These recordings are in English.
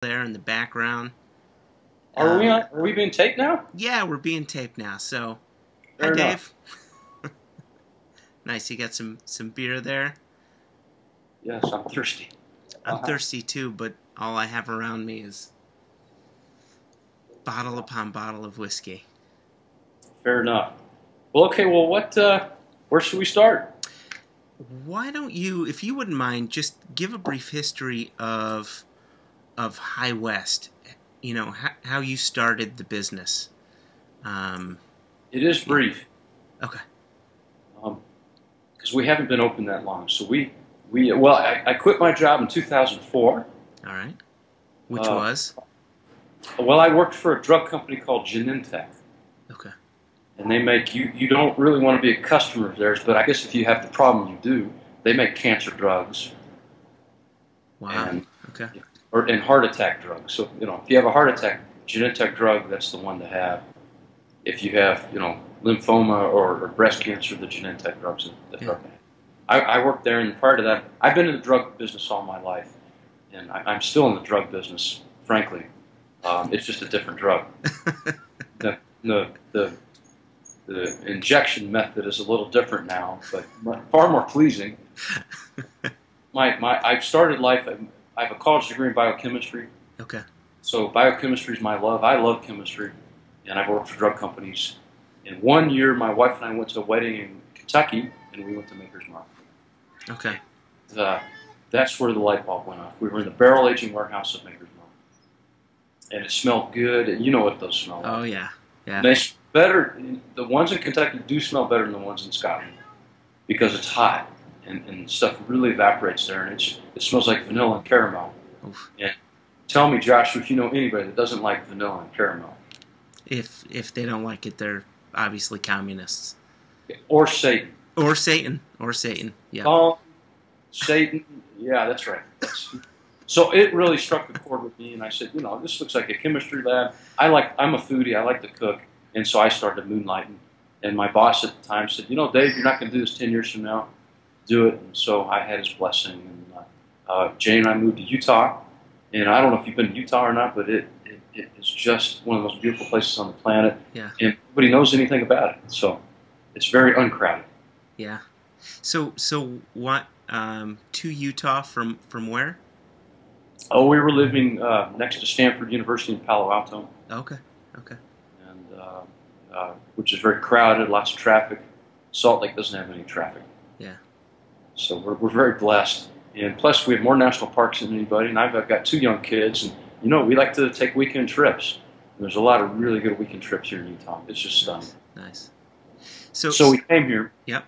there in the background. Are we being taped now? Yeah, we're being taped now. So, hi Fair enough. Dave. Nice, you got some beer there. Yes, I'm thirsty. I'm thirsty too, but all I have around me is bottle upon bottle of whiskey. Fair enough. Well, okay. Well, where should we start? Why don't you, if you wouldn't mind, just give a brief history of High West? You know how you started the business. Um, It is yeah. brief, Okay. because we haven't been open that long. So well, I quit my job in 2004. All right. Which Uh, was well, I worked for a drug company called Genentech, okay. and they make you don't really want to be a customer of theirs, but I guess if you have the problem, you do. They make cancer drugs Wow. and Okay. and heart attack drugs. So if you have a heart attack, Genentech drug, that's the one to have. If you have lymphoma or breast cancer, the Genentech drugs the Yeah. drug. I worked there, and prior to that, I've been in the drug business all my life, and I'm still in the drug business. Frankly, it's just a different drug. The, the the the injection method is a little different now, but far more pleasing. I've started life. I have a college degree in biochemistry, Okay. so biochemistry is my love. I love chemistry, and I've worked for drug companies. In one year, my wife and I went to a wedding in Kentucky, and we went to Maker's Mark. Okay. Uh, that's where the light bulb went off. We were in the barrel aging warehouse of Maker's Mark, and it smelled good. And you know what those smell Oh like. yeah. Yeah. They better. The ones in Kentucky do smell better than the ones in Scotland because it's hot and stuff really evaporates there, and it smells like vanilla and caramel. Oof. And tell me, Josh, if you know anybody that doesn't like vanilla and caramel, If they don't like it, they're obviously communists. or Satan. Or Satan. Or Satan. Yeah. Oh, Satan. Yeah, that's right. So it really struck a chord with me, and I said, this looks like a chemistry lab. I'm a foodie. I like to cook, and so I started moonlighting. And my boss at the time said, Dave, you're not going to do this 10 years from now. Do it. And so I had his blessing. And Jay and I moved to Utah, and I don't know if you've been to Utah or not, but it is just one of the most beautiful places on the planet, Yeah. and nobody knows anything about it. So it's very uncrowded. Yeah. So what? To Utah from where? Oh, we were living next to Stanford University in Palo Alto, Okay. Okay. and which is very crowded, lots of traffic. Salt Lake doesn't have any traffic, Yeah. so we're very blessed. And plus, we have more national parks than anybody. And I've got two young kids, and we like to take weekend trips. And there's a lot of really good weekend trips here in Utah. It's just stunning. Nice. So. So we came here Yep.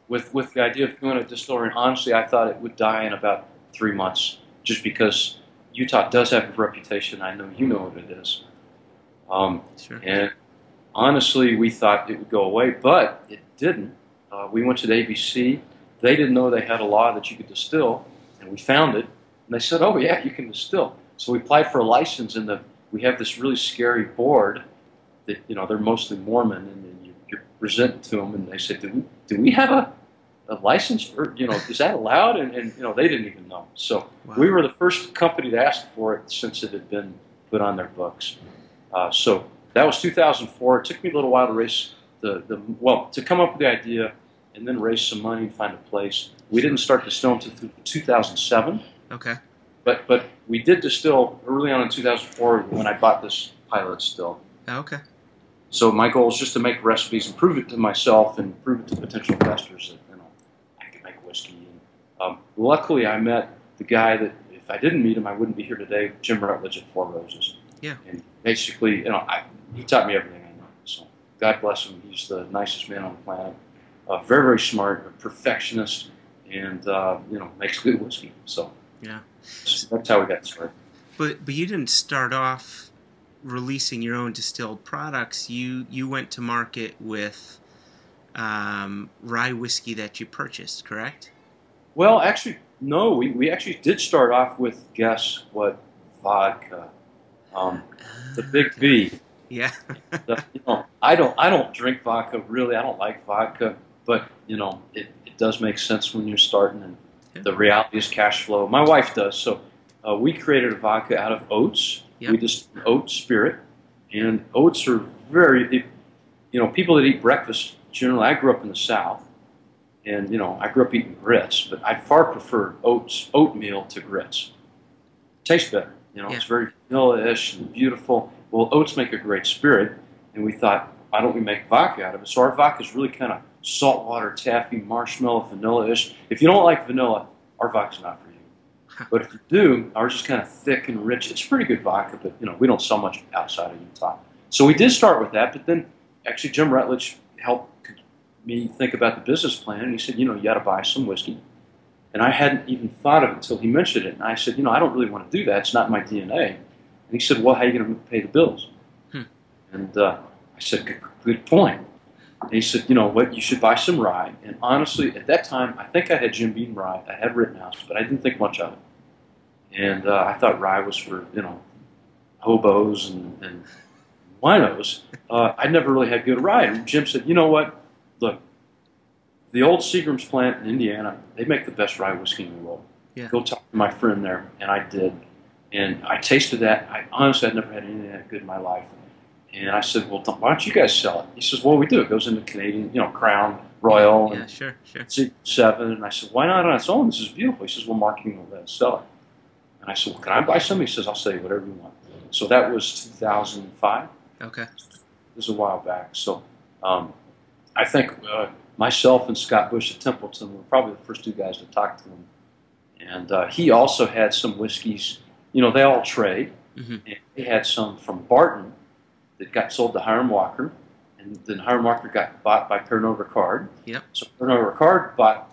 with the idea of doing a distillery. And honestly, I thought it would die in about 3 months, just because Utah does have a reputation. I know you know what it is. Sure. And honestly, we thought it would go away, but it didn't. We went to the ABC. They didn't know they had a law that you could distill, and we found it. And they said, "Oh yeah, you can distill." So we applied for a license, and we have this really scary board that they're mostly Mormon, and then you present it to them, and they said, "Do we have a license for is that allowed?" And they didn't even know. So Wow. we were the first company to ask for it since it had been put on their books. So that was 2004. It took me a little while to raise to come up with the idea and then raise some money and find a place. We didn't start distilling until 2007, Okay. but we did distill early on in 2004 when I bought this pilot still. Okay. So my goal is just to make recipes and prove it to myself and prove it to potential investors that I can make whiskey. And, luckily, I met the guy that if I didn't meet him, I wouldn't be here today, Jim Rutledge at Four Roses. Yeah. And basically, he taught me everything I know. So God bless him. He's the nicest man on the planet. Very, very smart, a perfectionist, and makes good whiskey. So Yeah. that's how we got started. But you didn't start off releasing your own distilled products. You went to market with rye whiskey that you purchased, correct? Well, actually, no. We actually did start off with, guess what, vodka. The big V. Yeah. I don't drink vodka really. I don't like vodka, but it does make sense when you're starting, and Yeah. the reality is cash flow. My wife does, so we created a vodka out of oats. Yep. We just oat spirit, and oats are very, people that eat breakfast generally. I grew up in the South, and I grew up eating grits, but I far prefer oatmeal to grits. Tastes better. Yeah. It's very vanilla-ish and beautiful. Well, oats make a great spirit, and we thought, why don't we make vodka out of it? So our vodka is really kind of saltwater, taffy, marshmallow, vanilla-ish. If you don't like vanilla, our vodka's not for you. But if you do, ours is kind of thick and rich. It's pretty good vodka, but we don't sell much outside of Utah. So we did start with that, but then actually Jim Rutledge helped me think about the business plan, and he said, you got to buy some whiskey. And I hadn't even thought of it until he mentioned it. And I said, I don't really want to do that. It's not my DNA. And he said, well, how are you going to pay the bills? And I said, good point. And he said, what, you should buy some rye. And honestly, at that time, I think I had Jim Beam rye. I had Rittenhouse, but I didn't think much of it. And I thought rye was for, hobos and winos. I never really had good rye. And Jim said, you know what? Look, the old Seagram's plant in Indiana, they make the best rye whiskey in the world. Yeah. Go talk to my friend there. And I did. And I tasted that. Honestly, I'd never had anything that good in my life. And I said, well, why don't you guys sell it? He says, well, we do. It goes into Canadian, Crown, Royal, and sure. Seven. And I said, why not on its own? This is beautiful. He says, well, marketing will let us sell it. And I said, well, can I buy some? He says, I'll sell you whatever you want. So that was 2005. Okay. It was a while back. So I think myself and Scott Bush at Templeton were probably the first two guys to talk to him. And he also had some whiskeys. They all trade. Mm-hmm. And he had some from Barton that got sold to Hiram Walker, and then Hiram Walker got bought by Pernod Ricard. Yep. So Pernod Ricard bought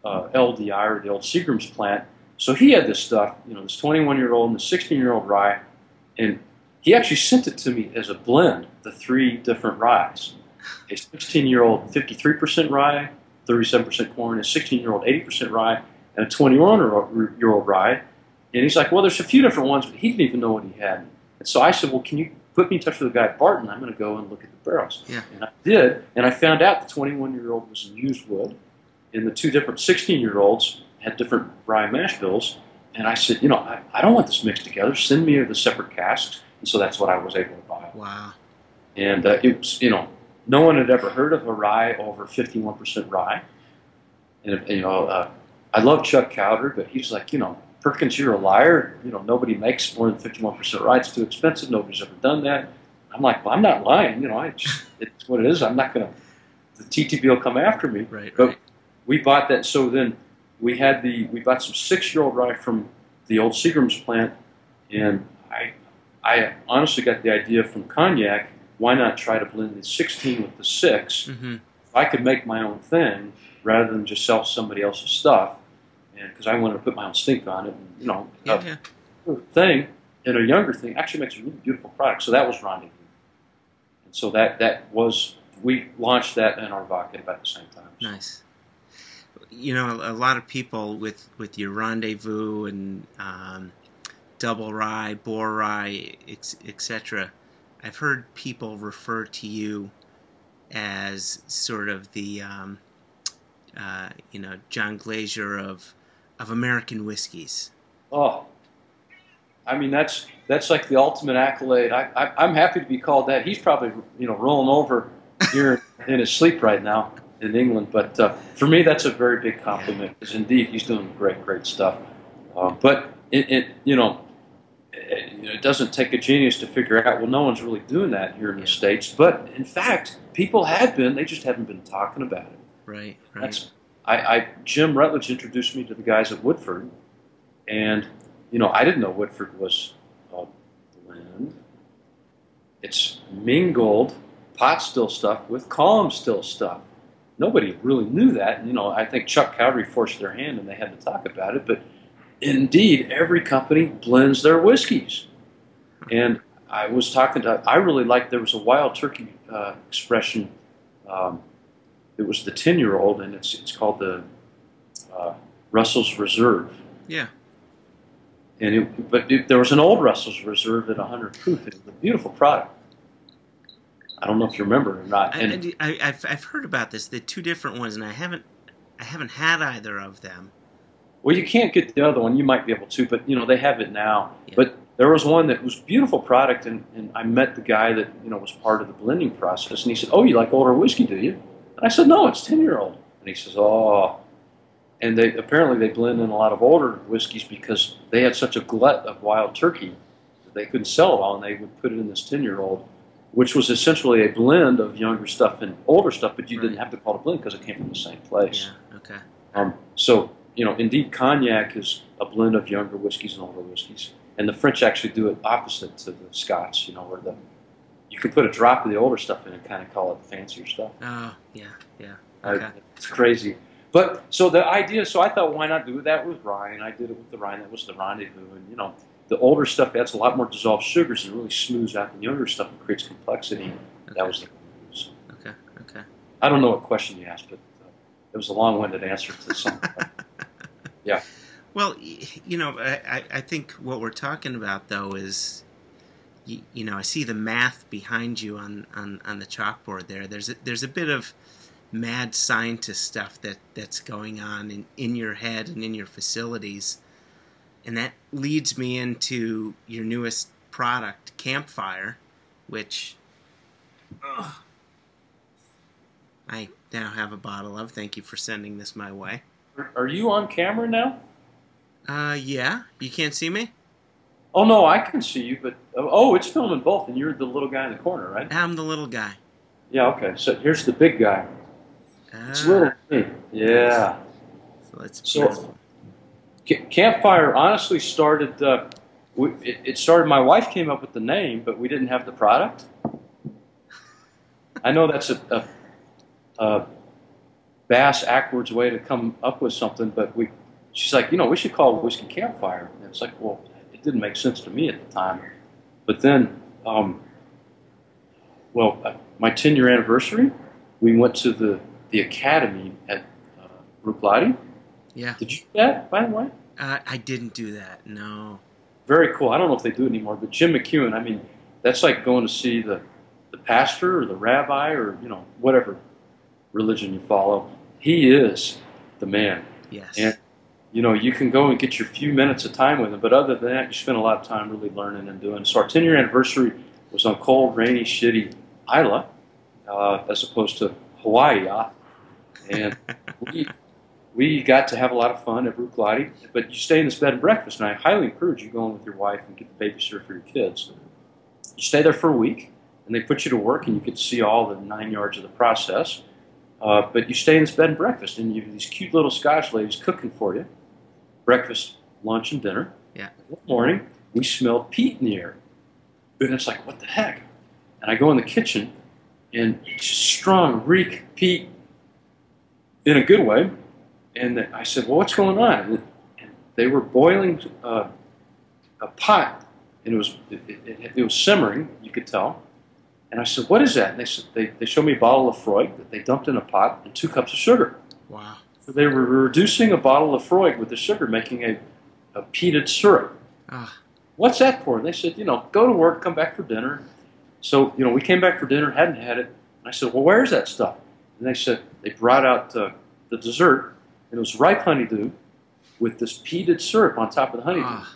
LDI, or the old Seagram's plant. So he had this stuff, this 21-year-old and the 16-year-old rye, and he actually sent it to me as a blend, the three different ryes. A 16-year-old 53% rye, 37% corn, a 16-year-old 80% rye, and a 21-year-old rye. And he's like, well, there's a few different ones, but he didn't even know what he had. And so I said, well, can you put me in touch with the guy at Barton? I'm going to go and look at the barrels. Yeah. And I did, and I found out the 21-year-old was in used wood, and the two different 16-year-olds had different rye mash bills. And I said, I don't want this mixed together. Send me the separate casks. And so that's what I was able to buy. Wow. And it was, no one had ever heard of a rye over 51% rye. And, I love Chuck Cowder, but he's like, Perkins, you're a liar. Nobody makes more than 51% rye. It's too expensive. Nobody's ever done that. I'm like, well, I'm not lying. It's what it is. I'm not going to, the TTB will come after me. Right. But we bought that. So then we bought some 6-year-old rye from the old Seagram's plant. And I honestly got the idea from cognac, why not try to blend the 16 with the 6? Mm-hmm. If I could make my own thing rather than just sell somebody else's stuff. Because I wanted to put my own stink on it, and, thing, and a younger thing actually makes a really beautiful product. So that was Rendezvous, and so we launched that in our vodka at about the same time. Nice. A lot of people with your Rendezvous and double rye, boar rye, etc. I've heard people refer to you as sort of the John Glaser of American whiskeys. Oh, I mean that's like the ultimate accolade. I'm happy to be called that. He's probably rolling over here in his sleep right now in England. But for me, that's a very big compliment. Because indeed, he's doing great stuff. But it doesn't take a genius to figure out. Well, no one's really doing that here in the States. But in fact, people have been. They just haven't been talking about it. Right. Jim Rutledge introduced me to the guys at Woodford, and I didn't know Woodford was a blend. It's mingled pot still stuff with column still stuff. Nobody really knew that. I think Chuck Cowdery forced their hand, and they had to talk about it. But indeed, every company blends their whiskeys. And I was talking to. I really liked. There was a Wild Turkey expression. It was the 10-year-old, and it's called the Russell's Reserve. Yeah. But there was an old Russell's Reserve at 100 proof. It was a beautiful product. I don't know if you remember it or not. I've heard about this. The two different ones, and I haven't had either of them. Well, you can't get the other one. You might be able to, but they have it now. Yeah. But there was one that was beautiful product, and I met the guy that was part of the blending process, and he said, "Oh, you like older whiskey, do you?" And I said, "No, it's 10-year-old." And he says, "Oh." And apparently they blend in a lot of older whiskeys because they had such a glut of wild turkey that they couldn't sell it all, and they would put it in this 10-year-old, which was essentially a blend of younger stuff and older stuff, but you didn't have to call it a blend because it came from the same place. Yeah. Okay. So, indeed, cognac is a blend of younger whiskeys and older whiskeys. And the French actually do it opposite to the Scots, where you can put a drop of the older stuff in and kind of call it the fancier stuff. Oh, yeah, yeah. Okay. It's crazy. But, so the idea, so I thought, why not do that with rye? And I did it with the rye, and that was the rendezvous. And, the older stuff adds a lot more dissolved sugars and really smooths out the younger stuff and creates complexity. Okay. That was the rendezvous. Okay, okay. I don't know what question you asked, but it was a long-winded answer to something. Yeah. Well, I think what we're talking about, though, is, I see the math behind you on the chalkboard there. There's a bit of mad scientist stuff that's going on in your head and in your facilities, and that leads me into your newest product, Campfire, which I now have a bottle of. Thank you for sending this my way. Are you on camera now? Yeah. You can't see me? Oh, no, I can see you, but, it's filming both, and you're the little guy in the corner, right? I'm the little guy. Yeah, okay, so here's the big guy. It's little me. Yeah. So that's beautiful. Campfire honestly started, it started, my wife came up with the name, but we didn't have the product. I know that's a bass-ackwards way to come up with something, but she's like, we should call it Whiskey Campfire. And it's like, well, it didn't make sense to me at the time. But then, my 10-year anniversary, we went to the academy at Bruichladdich. Yeah. Did you do that, by the way? I didn't do that, no. Very cool. I don't know if they do it anymore, but Jim McEwen, that's like going to see the pastor or the rabbi or, whatever religion you follow. He is the man. Yes. And, you can go and get your few minutes of time with him, but other than that, you spend a lot of time really learning and doing. So our 10-year anniversary was on cold, rainy, shitty Isla, as opposed to Hawaii. And we got to have a lot of fun at Bruichladdich, but you stay in this bed and breakfast, and I highly encourage you to go in with your wife and get the babysitter for your kids. You stay there for a week, and they put you to work, and you get to see all the 9 yards of the process. But you stay in this bed and breakfast, and you have these cute little Scotch ladies cooking for you. Breakfast, lunch, and dinner. Yeah. One morning, we smelled peat in the air. And it's like, what the heck? And I go in the kitchen, and it's just strong, reek, peat, in a good way. And I said, well, what's going on? And they were boiling a pot, and it was simmering, you could tell. And I said, what is that? And they said, they showed me a bottle of Freud that they dumped in a pot and 2 cups of sugar. Wow. So they were reducing a bottle of Freud with the sugar, making a peated syrup. Ah. What's that for? And they said, go to work, come back for dinner. So, we came back for dinner, hadn't had it. And I said, well, where's that stuff? And they said, they brought out the dessert, and it was ripe honeydew with this peated syrup on top of the honeydew. Ah.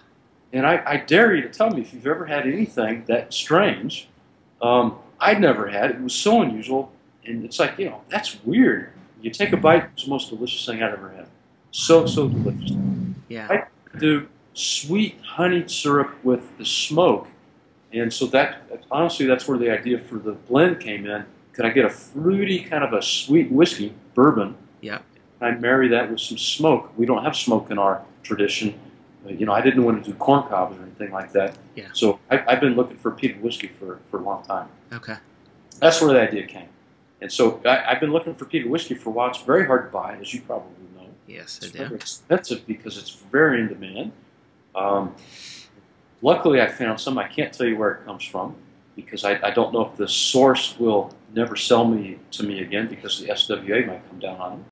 And I dare you to tell me if you've ever had anything that strange. I'd never had it. It was so unusual. And it's like, that's weird. You take a bite, it's the most delicious thing I've ever had. So delicious. Yeah. I do sweet honeyed syrup with the smoke. And so honestly, that's where the idea for the blend came in. Could I get a fruity, kind of a sweet whiskey, bourbon? Yeah. I marry that with some smoke. We don't have smoke in our tradition. I didn't want to do corn cobs or anything like that. Yeah. So I've been looking for peated whiskey for a long time. Okay. That's where the idea came. And so I've been looking for peated whiskey for a while. It's very hard to buy, as you probably know. Yes, It's I very do. expensive because it's very in demand. Luckily, I found some. I can't tell you where it comes from because I don't know if the source will never sell to me again because the SWA might come down on them.